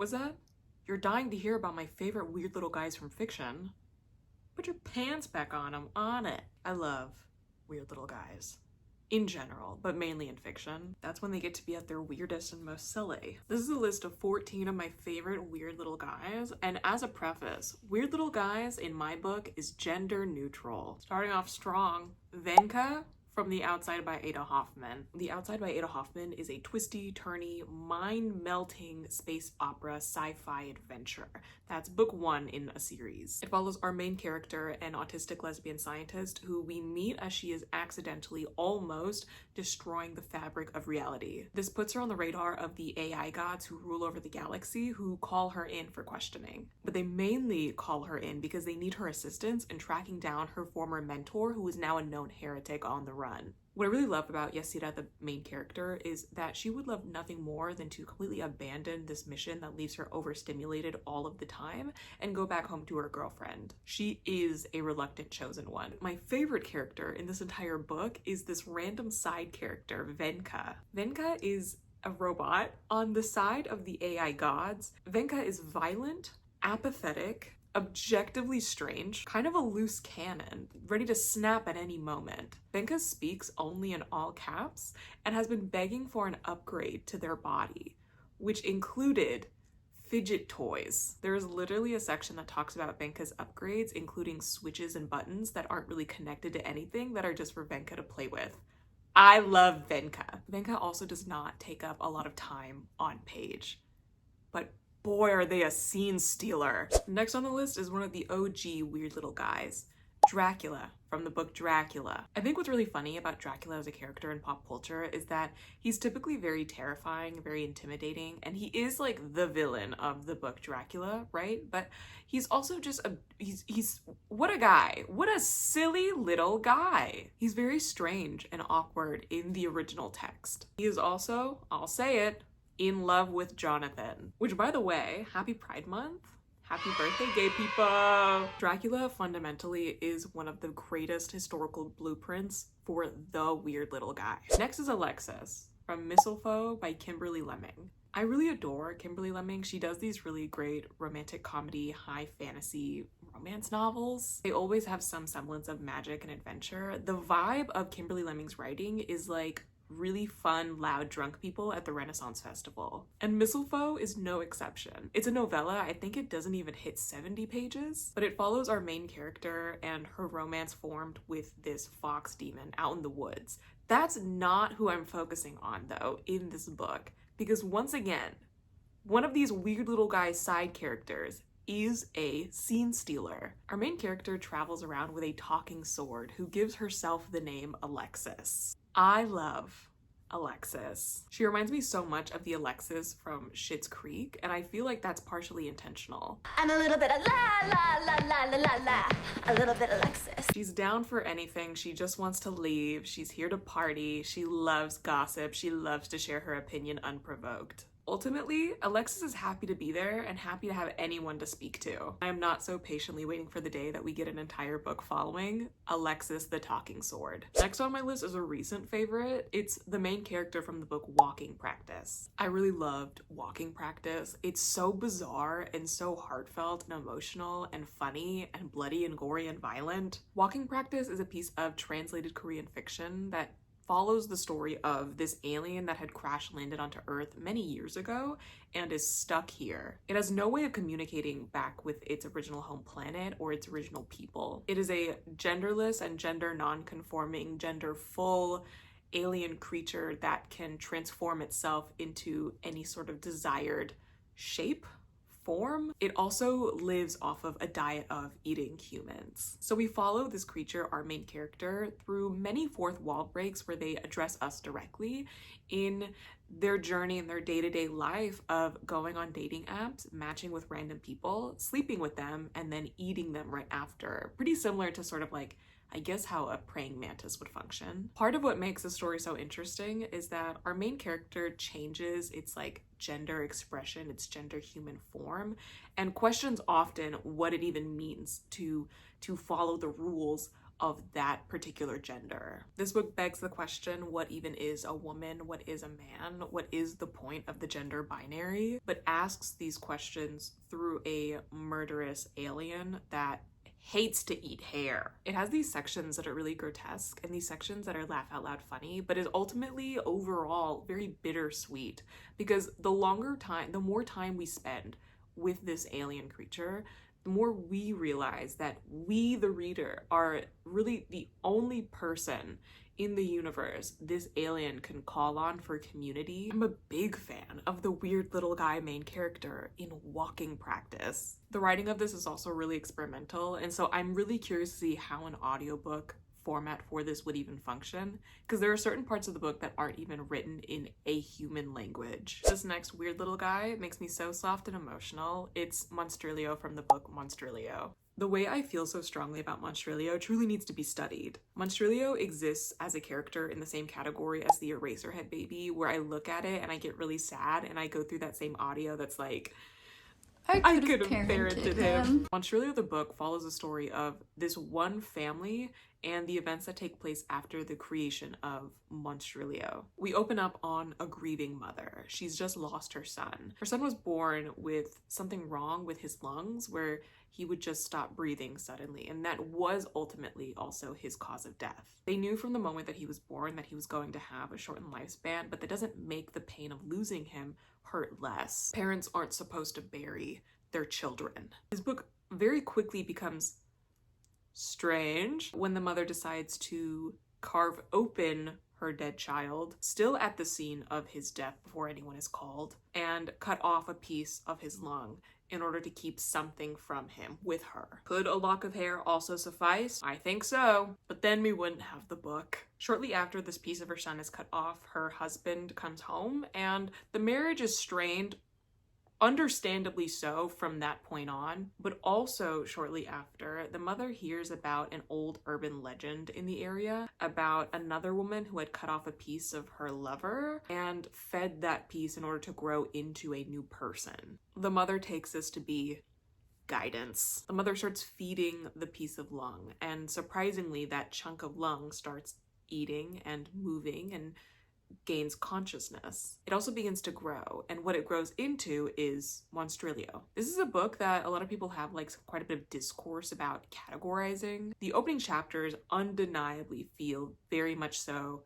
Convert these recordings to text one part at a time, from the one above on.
was that? You're dying to hear about my favorite weird little guys from fiction. Put your pants back on, I'm on it. I love weird little guys. In general, but mainly in fiction. That's when they get to be at their weirdest and most silly. This is a list of 14 of my favorite weird little guys, and as a preface, weird little guys in my book is gender neutral. Starting off strong, Venka from The Outside by Ada Hoffman. The Outside by Ada Hoffman is a twisty, turny, mind-melting space opera sci-fi adventure. That's book 1 in a series. It follows our main character, an autistic lesbian scientist who we meet as she is accidentally almost destroying the fabric of reality. This puts her on the radar of the AI gods who rule over the galaxy, who call her in for questioning. But they mainly call her in because they need her assistance in tracking down her former mentor, who is now a known heretic on the run. What I really love about Yasira, the main character, is that she would love nothing more than to completely abandon this mission that leaves her overstimulated all of the time and go back home to her girlfriend. She is a reluctant chosen one. My favorite character in this entire book is this random side character, Venka. Venka is a robot. On the side of the AI gods, Venka is violent, apathetic, objectively strange, kind of a loose cannon, ready to snap at any moment. Venka speaks only in all caps and has been begging for an upgrade to their body, which included fidget toys. There is literally a section that talks about Venka's upgrades, including switches and buttons that aren't really connected to anything, that are just for Venka to play with. I love Venka. Venka also does not take up a lot of time on page, but boy, are they a scene stealer. Next on the list is one of the OG weird little guys, Dracula, from the book Dracula. I think what's really funny about Dracula as a character in pop culture is that he's typically very terrifying, very intimidating, and he is like the villain of the book Dracula, right? But he's also just he's what a guy. What a silly little guy. He's very strange and awkward in the original text. He is also, I'll say it, in love with Jonathan, which, by the way, happy Pride Month. Happy birthday, gay people. Dracula fundamentally is one of the greatest historical blueprints for the weird little guy. Next is Alexis from Mistletoe by Kimberly Lemming. I really adore Kimberly Lemming. She does these really great romantic comedy, high fantasy romance novels. They always have some semblance of magic and adventure. The vibe of Kimberly Lemming's writing is like really fun, loud, drunk people at the Renaissance Festival. And Mistletoe is no exception. It's a novella. I think it doesn't even hit 70 pages, but it follows our main character and her romance formed with this fox demon out in the woods. That's not who I'm focusing on, though, in this book, because once again, one of these weird little guy side characters is a scene stealer. Our main character travels around with a talking sword who gives herself the name Alexis. I love Alexis. She reminds me so much of the Alexis from Schitt's Creek, and I feel like that's partially intentional. I'm a little bit of la la la la la la la, a little bit Alexis. She's down for anything. She just wants to leave. She's here to party. She loves gossip. She loves to share her opinion unprovoked. Ultimately, Alexis is happy to be there and happy to have anyone to speak to. I am not so patiently waiting for the day that we get an entire book following Alexis the Talking Sword. Next on my list is a recent favorite. It's the main character from the book Walking Practice. I really loved Walking Practice. It's so bizarre and so heartfelt and emotional and funny and bloody and gory and violent. Walking Practice is a piece of translated Korean fiction that follows the story of this alien that had crash landed onto Earth many years ago and is stuck here. It has no way of communicating back with its original home planet or its original people. It is a genderless and gender non-conforming, gender-full alien creature that can transform itself into any sort of desired shape, form. It also lives off of a diet of eating humans. So we follow this creature, our main character, through many fourth wall breaks where they address us directly in their journey in their day-to-day life of going on dating apps, matching with random people, sleeping with them, and then eating them right after. Pretty similar to sort of like, I guess, how a praying mantis would function. Part of what makes the story so interesting is that our main character changes its like gender expression, its gender human form, and questions often what it even means to follow the rules of that particular gender. This book begs the question, what even is a woman? What is a man? What is the point of the gender binary? But asks these questions through a murderous alien that hates to eat hair. It has these sections that are really grotesque and these sections that are laugh out loud funny, but is ultimately overall very bittersweet, because the more time we spend with this alien creature, the more we realize that we, the reader, are really the only person in the universe this alien can call on for community. I'm a big fan of the weird little guy main character in walking practice. The writing of this is also really experimental, and so I'm really curious to see how an audiobook format for this would even function, because there are certain parts of the book that aren't even written in a human language. This next weird little guy makes me so soft and emotional. It's Monstruo from the book Monstruo. The way I feel so strongly about Monstruo truly needs to be studied. Monstruo exists as a character in the same category as the Eraserhead baby, where I look at it and I get really sad and I go through that same audio that's like, I could have parented him. Monstruo the book follows the story of this one family and the events that take place after the creation of Monstruo. We open up on a grieving mother. She's just lost her son. Her son was born with something wrong with his lungs, where he would just stop breathing suddenly, and that was ultimately also his cause of death. They knew from the moment that he was born that he was going to have a shortened lifespan, but that doesn't make the pain of losing him hurt less. Parents aren't supposed to bury their children. This book very quickly becomes strange when the mother decides to carve open her dead child, still at the scene of his death before anyone is called, and cut off a piece of his lung in order to keep something from him with her. Could a lock of hair also suffice? I think so, but then we wouldn't have the book. Shortly after this piece of her son is cut off, her husband comes home and the marriage is strained, understandably so from that point on. But also shortly after, the mother hears about an old urban legend in the area about another woman who had cut off a piece of her lover and fed that piece in order to grow into a new person. The mother takes this to be guidance. The mother starts feeding the piece of lung, and surprisingly, that chunk of lung starts eating and moving and gains consciousness. It also begins to grow, and what it grows into is Monstruo. This is a book that a lot of people have like quite a bit of discourse about categorizing. The opening chapters undeniably feel very much so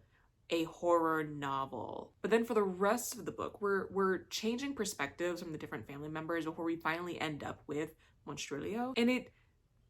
a horror novel, but then for the rest of the book, we're changing perspectives from the different family members before we finally end up with Monstruo, and it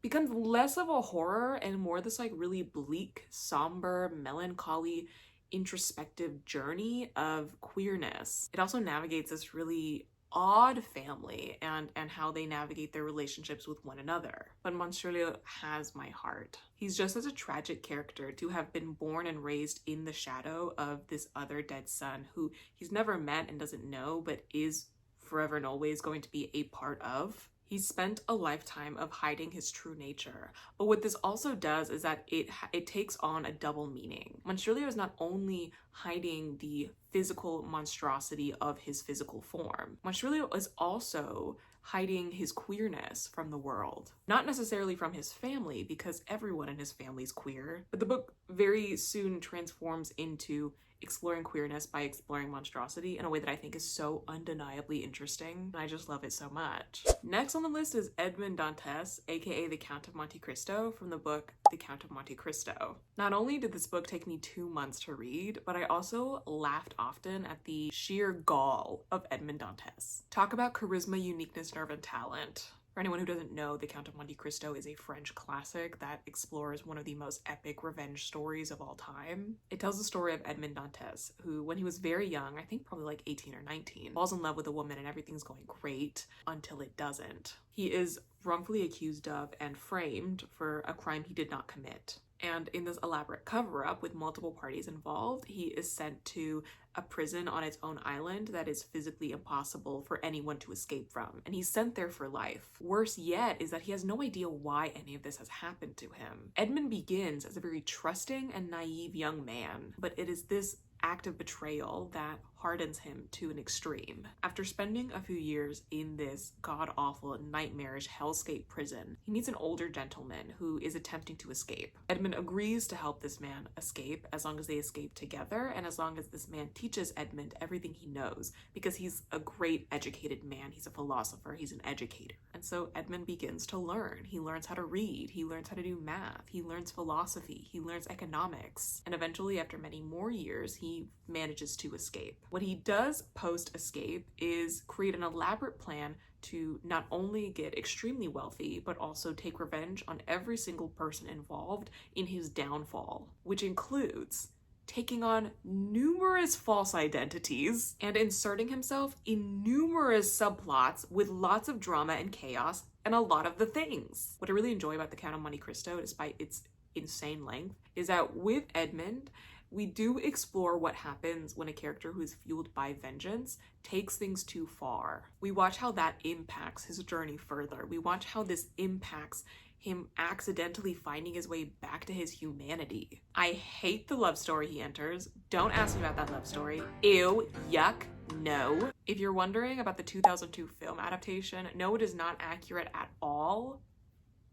becomes less of a horror and more this like really bleak, somber, melancholy, introspective journey of queerness. It also navigates this really odd family and how they navigate their relationships with one another. But Monstruo has my heart. He's just such a tragic character to have been born and raised in the shadow of this other dead son who he's never met and doesn't know, but is forever and always going to be a part of. He's spent a lifetime of hiding his true nature, but what this also does is that it takes on a double meaning. Monstruo is not only hiding the physical monstrosity of his physical form, Monstruo is also hiding his queerness from the world. Not necessarily from his family, because everyone in his family is queer, but the book very soon transforms into exploring queerness by exploring monstrosity in a way that I think is so undeniably interesting, and I just love it so much. Next on the list is Edmond Dantes, aka the Count of Monte Cristo, from the book The Count of Monte Cristo. Not only did this book take me 2 months to read, but I also laughed often at the sheer gall of Edmond Dantes. Talk about charisma, uniqueness, nerve, and talent. For anyone who doesn't know, The Count of Monte Cristo is a French classic that explores one of the most epic revenge stories of all time. It tells the story of Edmond Dantes, who, when he was very young, I think probably like 18 or 19, falls in love with a woman and everything's going great until it doesn't. He is wrongfully accused of and framed for a crime he did not commit. And in this elaborate cover-up with multiple parties involved, he is sent to a prison on its own island that is physically impossible for anyone to escape from. And he's sent there for life. Worse yet is that he has no idea why any of this has happened to him. Edmund begins as a very trusting and naive young man, but it is this act of betrayal that hardens him to an extreme. After spending a few years in this god-awful, nightmarish hellscape prison, he meets an older gentleman who is attempting to escape. Edmund agrees to help this man escape as long as they escape together and as long as this man teaches Edmund everything he knows, because he's a great educated man. He's a philosopher, he's an educator. And so Edmund begins to learn. He learns how to read, he learns how to do math, he learns philosophy, he learns economics, and eventually after many more years he manages to escape. What he does post-escape is create an elaborate plan to not only get extremely wealthy, but also take revenge on every single person involved in his downfall, which includes taking on numerous false identities and inserting himself in numerous subplots with lots of drama and chaos and a lot of the things. What I really enjoy about The Count of Monte Cristo, despite its insane length, is that with Edmund, we do explore what happens when a character who is fueled by vengeance takes things too far. We watch how that impacts his journey further. We watch how this impacts him accidentally finding his way back to his humanity. I hate the love story he enters. Don't ask me about that love story. Ew, yuck, no. If you're wondering about the 2002 film adaptation, no, it is not accurate at all.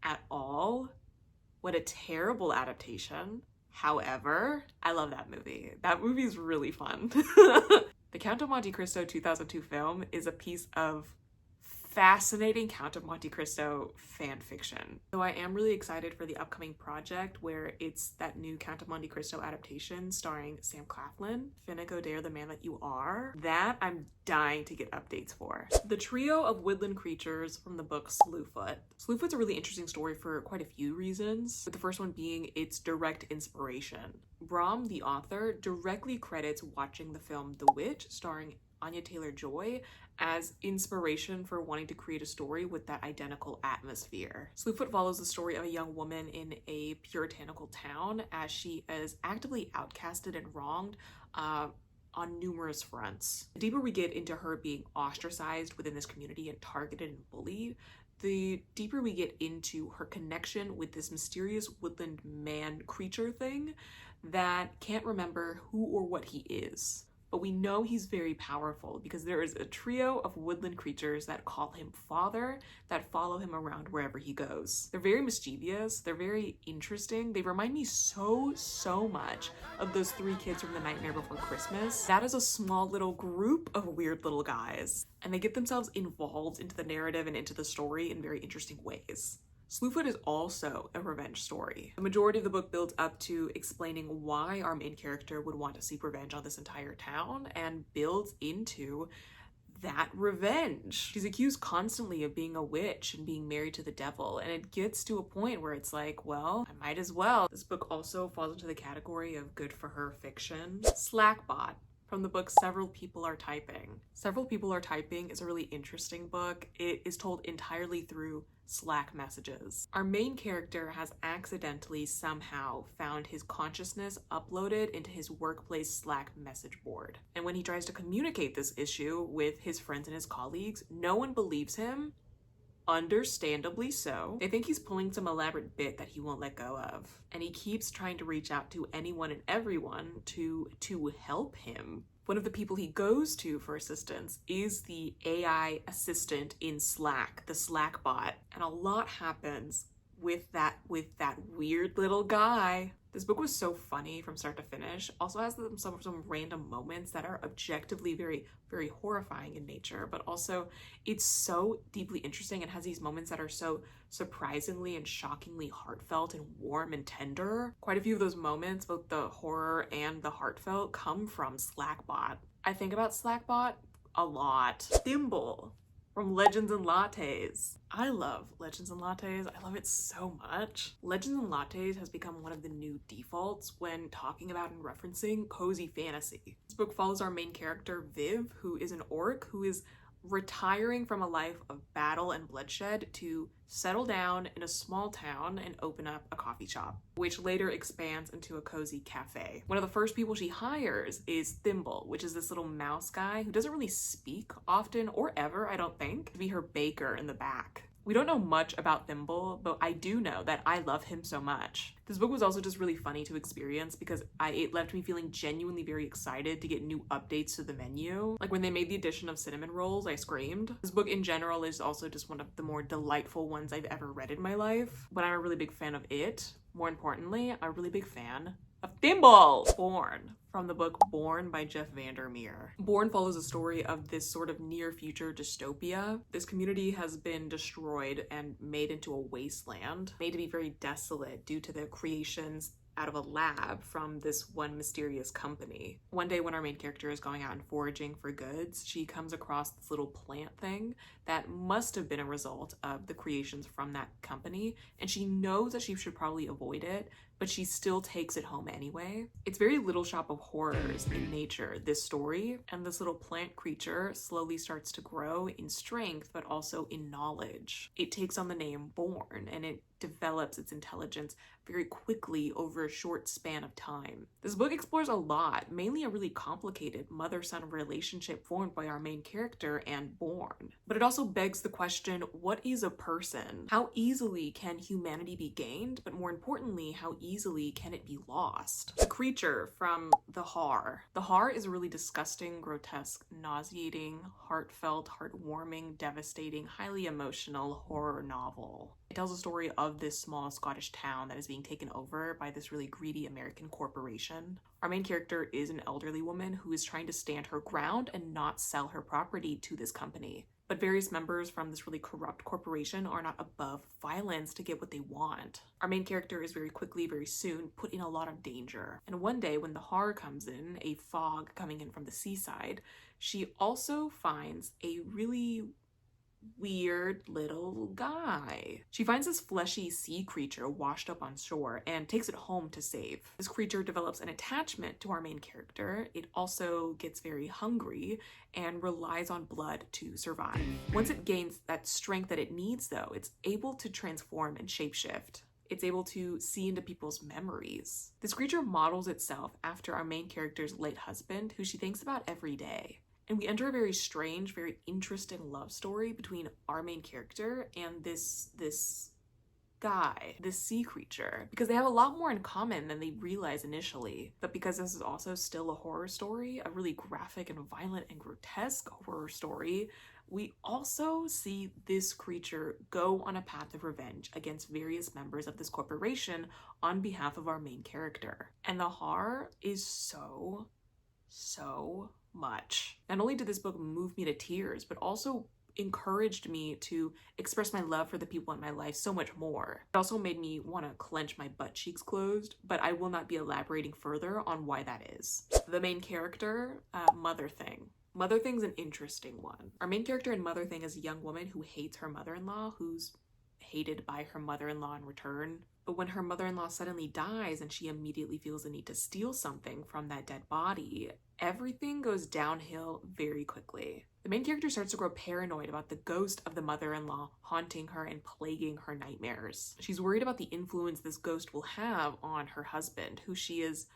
At all. What a terrible adaptation. However, I love that movie. That movie is really fun. The Count of Monte Cristo 2002 film is a piece of fascinating Count of Monte Cristo fan fiction. So I am really excited for the upcoming project where it's that new Count of Monte Cristo adaptation starring Sam Claflin, Finnick Odair, The Man That You Are. That I'm dying to get updates for. The trio of woodland creatures from the book Slothfoot. Slothfoot's a really interesting story for quite a few reasons, with the first one being its direct inspiration. Brom, the author, directly credits watching the film The Witch, starring Anya Taylor-Joy, as inspiration for wanting to create a story with that identical atmosphere. Slothfoot follows the story of a young woman in a puritanical town as she is actively outcasted and wronged on numerous fronts. The deeper we get into her being ostracized within this community and targeted and bullied, the deeper we get into her connection with this mysterious woodland man creature thing that can't remember who or what he is. But we know he's very powerful because there is a trio of woodland creatures that call him father, that follow him around wherever he goes. They're very mischievous, they're very interesting. They remind me so much of those three kids from The Nightmare Before Christmas. That is a small little group of weird little guys, and they get themselves involved into the narrative and into the story in very interesting ways. Slothfoot is also a revenge story. The majority of the book builds up to explaining why our main character would want to seek revenge on this entire town and builds into that revenge. She's accused constantly of being a witch and being married to the devil, and it gets to a point where it's like, well, I might as well. This book also falls into the category of good for her fiction. Slackbot, from the book Several People Are Typing. Several People Are Typing is a really interesting book. It is told entirely through Slack messages. Our main character has accidentally somehow found his consciousness uploaded into his workplace Slack message board. And when he tries to communicate this issue with his friends and his colleagues, no one believes him. Understandably so. They think he's pulling some elaborate bit that he won't let go of. And he keeps trying to reach out to anyone and everyone to help him. One of the people he goes to for assistance is the AI assistant in Slack, the Slackbot. And a lot happens with that weird little guy. This book was so funny from start to finish. Also has some random moments that are objectively very, very horrifying in nature, but also it's so deeply interesting and has these moments that are so surprisingly and shockingly heartfelt and warm and tender. Quite a few of those moments, both the horror and the heartfelt, come from Slackbot. I think about Slackbot a lot. Thimble from Legends and Lattes. I love Legends and Lattes. I love it so much. Legends and Lattes has become one of the new defaults when talking about and referencing cozy fantasy. This book follows our main character, Viv, who is an orc who is retiring from a life of battle and bloodshed to settle down in a small town and open up a coffee shop, which later expands into a cozy cafe. One of the first people she hires is Thimble, which is this little mouse guy who doesn't really speak often or ever, I don't think, to be her baker in the back. We don't know much about Thimble, but I do know that I love him so much. This book was also just really funny to experience because it left me feeling genuinely very excited to get new updates to the menu. Like when they made the addition of cinnamon rolls, I screamed. This book in general is also just one of the more delightful ones I've ever read in my life, but I'm a really big fan of it. More importantly, I'm a really big fan of Thimble! Born, from the book Born by Jeff Vandermeer. Born follows a story of this sort of near-future dystopia. This community has been destroyed and made into a wasteland, made to be very desolate due to the creations out of a lab from this one mysterious company. One day when our main character is going out and foraging for goods, she comes across this little plant thing that must have been a result of the creations from that company, and she knows that she should probably avoid it, but she still takes it home anyway. It's very Little Shop of Horrors in nature, this story, and this little plant creature slowly starts to grow in strength, but also in knowledge. It takes on the name Born, and it develops its intelligence very quickly over a short span of time. This book explores a lot, mainly a really complicated mother-son relationship formed by our main character and Born. But it also begs the question, what is a person? How easily can humanity be gained? But more importantly, how easily can it be lost? The creature from The Har. The Har is a really disgusting, grotesque, nauseating, heartfelt, heartwarming, devastating, highly emotional horror novel. It tells a story of this small Scottish town that is being taken over by this really greedy American corporation. Our main character is an elderly woman who is trying to stand her ground and not sell her property to this company. But various members from this really corrupt corporation are not above violence to get what they want. Our main character is very quickly, very soon, put in a lot of danger. And one day when the horror comes in, a fog coming in from the seaside, she also finds a really weird little guy. She finds this fleshy sea creature washed up on shore and takes it home to save. This creature develops an attachment to our main character. It also gets very hungry and relies on blood to survive. Once it gains that strength that it needs though, it's able to transform and shapeshift. It's able to see into people's memories. This creature models itself after our main character's late husband, who she thinks about every day. And we enter a very strange, very interesting love story between our main character and this guy, this sea creature, because they have a lot more in common than they realize initially. But because this is also still a horror story, a really graphic and violent and grotesque horror story, we also see this creature go on a path of revenge against various members of this corporation on behalf of our main character. And the horror is so much. Not only did this book move me to tears, but also encouraged me to express my love for the people in my life so much more. It also made me want to clench my butt cheeks closed, but I will not be elaborating further on why that is. The main character, Mother Thing. Mother Thing's an interesting one. Our main character in Mother Thing is a young woman who hates her mother-in-law, who's hated by her mother-in-law in return. But when her mother-in-law suddenly dies and she immediately feels the need to steal something from that dead body, everything goes downhill very quickly. The main character starts to grow paranoid about the ghost of the mother-in-law haunting her and plaguing her nightmares. She's worried about the influence this ghost will have on her husband, who she is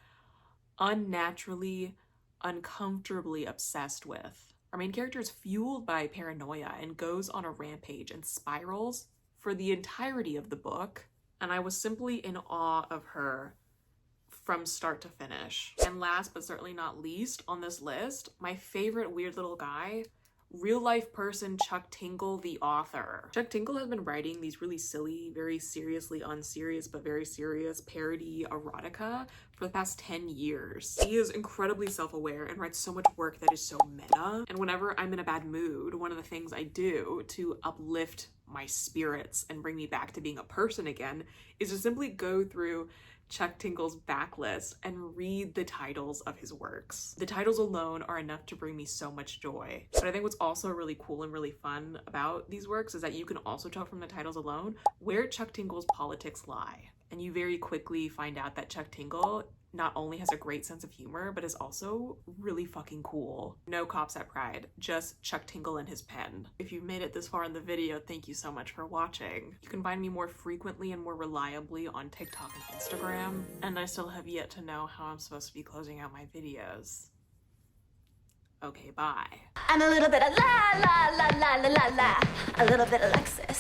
unnaturally, uncomfortably obsessed with. Our main character is fueled by paranoia and goes on a rampage and spirals for the entirety of the book. And I was simply in awe of her from start to finish. And last but certainly not least on this list, my favorite weird little guy, real life person Chuck Tingle, the author. Chuck Tingle has been writing these really silly, very seriously unserious but very serious parody erotica for the past 10 years. He is incredibly self-aware and writes so much work that is so meta. And whenever I'm in a bad mood, one of the things I do to uplift my spirits and bring me back to being a person again is to simply go through Chuck Tingle's backlist and read the titles of his works. The titles alone are enough to bring me so much joy. But I think what's also really cool and really fun about these works is that you can also tell from the titles alone where Chuck Tingle's politics lie. And you very quickly find out that Chuck Tingle not only has a great sense of humor, but is also really fucking cool. No cops at Pride, just Chuck Tingle and his pen. If you've made it this far in the video, thank you so much for watching. You can find me more frequently and more reliably on TikTok and Instagram, and I still have yet to know how I'm supposed to be closing out my videos. Okay, bye. I'm a little bit of la la la la la la la, a little bit Alexis.